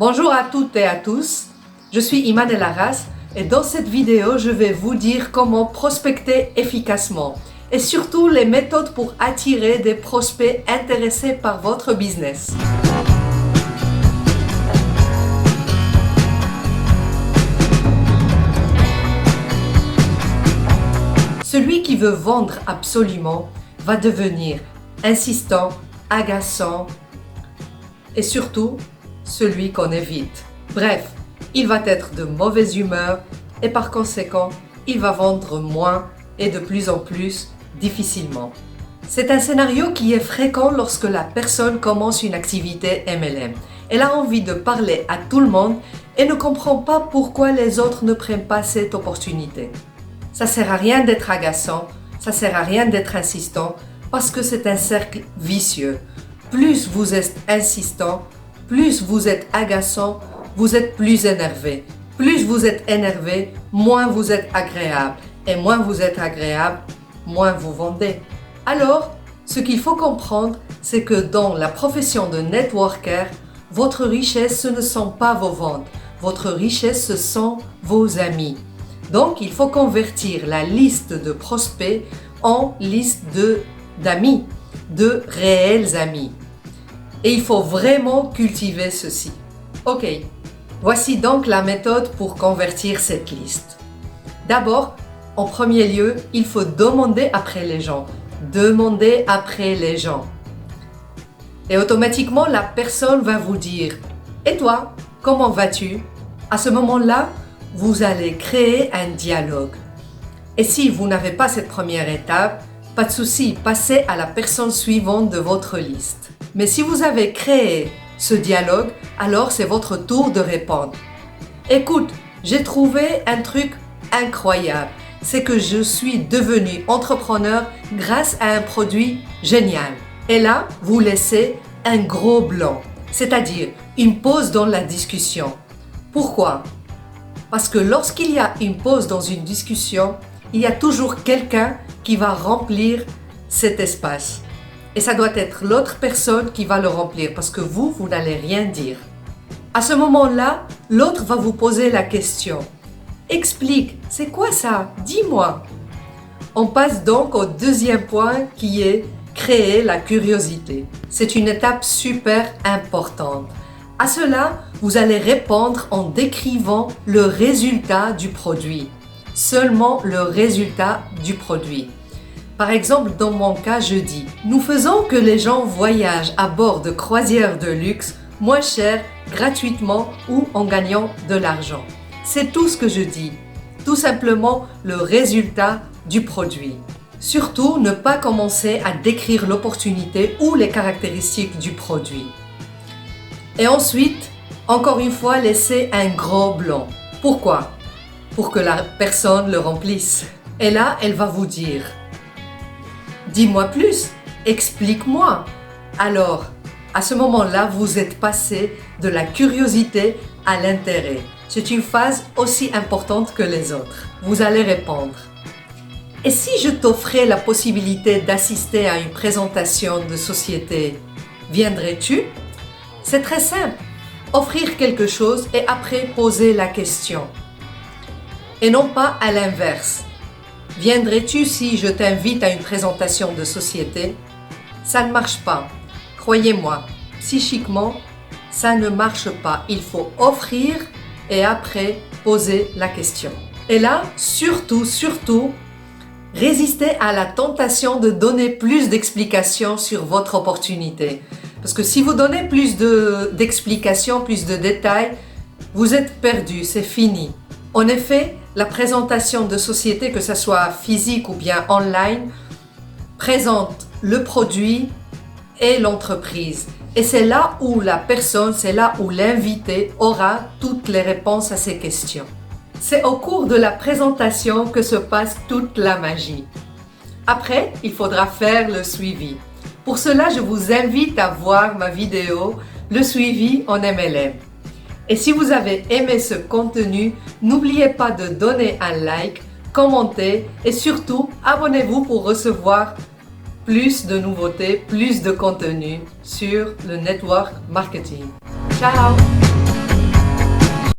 Bonjour à toutes et à tous, je suis Iman El Arras et dans cette vidéo, je vais vous dire comment prospecter efficacement et surtout les méthodes pour attirer des prospects intéressés par votre business. Celui qui veut vendre absolument va devenir insistant, agaçant et surtout celui qu'on évite. Bref, il va être de mauvaise humeur et par conséquent, il va vendre moins et de plus en plus difficilement. C'est un scénario qui est fréquent lorsque la personne commence une activité MLM. Elle a envie de parler à tout le monde et ne comprend pas pourquoi les autres ne prennent pas cette opportunité. Ça sert à rien d'être agaçant, ça sert à rien d'être insistant parce que c'est un cercle vicieux. Plus vous êtes insistant, plus vous êtes agaçant, vous êtes plus énervé. Plus vous êtes énervé, moins vous êtes agréable. Et moins vous êtes agréable, moins vous vendez. Alors, ce qu'il faut comprendre, c'est que dans la profession de networker, votre richesse, ce ne sont pas vos ventes. Votre richesse, ce sont vos amis. Donc, il faut convertir la liste de prospects en liste d'amis, de réels amis. Et il faut vraiment cultiver ceci. Ok, voici donc la méthode pour convertir cette liste. D'abord, en premier lieu, il faut demander après les gens. Demander après les gens. Et automatiquement, la personne va vous dire « Et toi, comment vas-tu » À ce moment-là, vous allez créer un dialogue. Et si vous n'avez pas cette première étape, pas de souci, passez à la personne suivante de votre liste. Mais si vous avez créé ce dialogue, alors c'est votre tour de répondre. Écoute, j'ai trouvé un truc incroyable. C'est que je suis devenu entrepreneur grâce à un produit génial. Et là, vous laissez un gros blanc, c'est-à-dire une pause dans la discussion. Pourquoi ? Parce que lorsqu'il y a une pause dans une discussion, il y a toujours quelqu'un qui va remplir cet espace. Et ça doit être l'autre personne qui va le remplir parce que vous n'allez rien dire. À ce moment-là, l'autre va vous poser la question. Explique, c'est quoi ça? Dis-moi. On passe donc au deuxième point qui est créer la curiosité. C'est une étape super importante. À cela, vous allez répondre en décrivant le résultat du produit. Seulement le résultat du produit. Par exemple, dans mon cas, je dis « Nous faisons que les gens voyagent à bord de croisières de luxe, moins cher, gratuitement ou en gagnant de l'argent. » C'est tout ce que je dis. Tout simplement le résultat du produit. Surtout, ne pas commencer à décrire l'opportunité ou les caractéristiques du produit. Et ensuite, encore une fois, laisser un gros blanc. Pourquoi ? Pour que la personne le remplisse. Et là, elle va vous dire « Dis-moi plus, explique-moi. » Alors, à ce moment-là, vous êtes passé de la curiosité à l'intérêt. C'est une phase aussi importante que les autres. Vous allez répondre. Et si je t'offrais la possibilité d'assister à une présentation de société, viendrais-tu ? C'est très simple. Offrir quelque chose et après poser la question. Et non pas à l'inverse. Viendrais-tu si je t'invite à une présentation de société ? Ça ne marche pas. Croyez-moi, psychiquement, ça ne marche pas. Il faut offrir et après poser la question. Et là, surtout, résistez à la tentation de donner plus d'explications sur votre opportunité. Parce que si vous donnez plus d'explications, plus de détails, vous êtes perdu, c'est fini. En effet, la présentation de société, que ce soit physique ou bien online, présente le produit et l'entreprise. Et c'est là où la personne, c'est là où l'invité aura toutes les réponses à ses questions. C'est au cours de la présentation que se passe toute la magie. Après, il faudra faire le suivi. Pour cela, je vous invite à voir ma vidéo « Le suivi en MLM ». Et si vous avez aimé ce contenu, n'oubliez pas de donner un like, commenter et surtout abonnez-vous pour recevoir plus de nouveautés, plus de contenu sur le network marketing. Ciao!